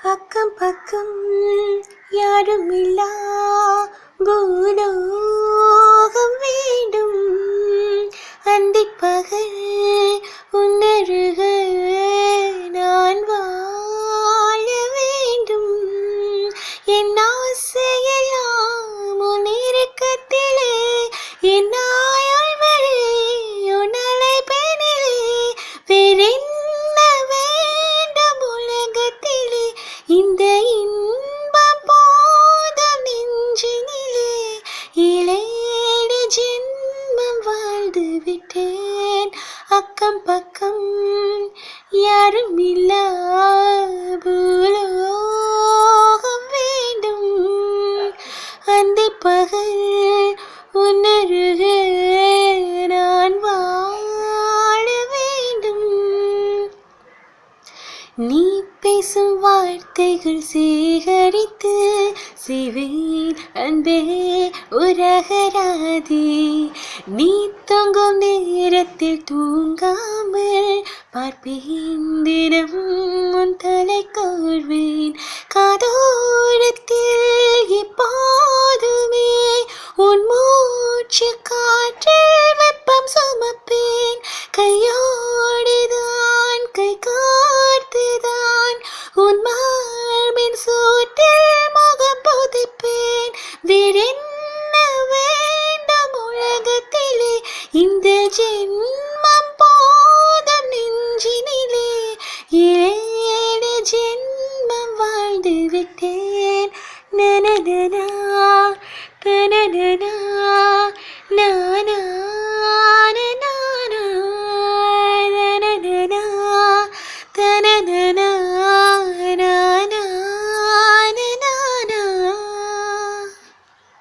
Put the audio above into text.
அக்கம் பக்கம் யாருமில்லா பூலோகம் வேண்டும். அந்திப்பகல் உன்னருக நான் வாழ வேண்டும். என் ஆசையெல்லாம் உன் இறுக்கத்திலே, என் ஆயுள் வரை உன் அழைப்பினிலே. வேறென்ன வேண்டும் உலகத்திலே, இந்த இன்பம் போதும் நெஞ்சினிலே. 7 ஜென்மம் வாழ்ந்து விட்டேன். அக்கம் பக்கம் யாரும் இல்லா பூலோகம் வேண்டும். அந்திப்பகல் உன்னருக நான் வாழ வேண்டும். நீ பேசும் வார்த்தைகள் சேகரித்து செய்வேன் அன்பே உரகராதே. நீ தூங்கும் நேரத்தில் தூங்காமல் பார்ப்பேன், தினம் உன் தலை கோர்வேன். காதோரத்தில் எப்போதுமே உன் மூச்சு காற்றில் வெப்பம் சுமப்பேன். கையோடுதான் கை கோர்த்துதான் உன் மார்பின் சூட்டில் முகம் புதைப்பேன். வேறென்ன வேண்டும் உலகத்திலே, இந்த ஜென்மம் போதும் நெஞ்சினிலே. 7 ஜென்மம் வாழ்ந்து விட்டேன். நனனனா தனனனா.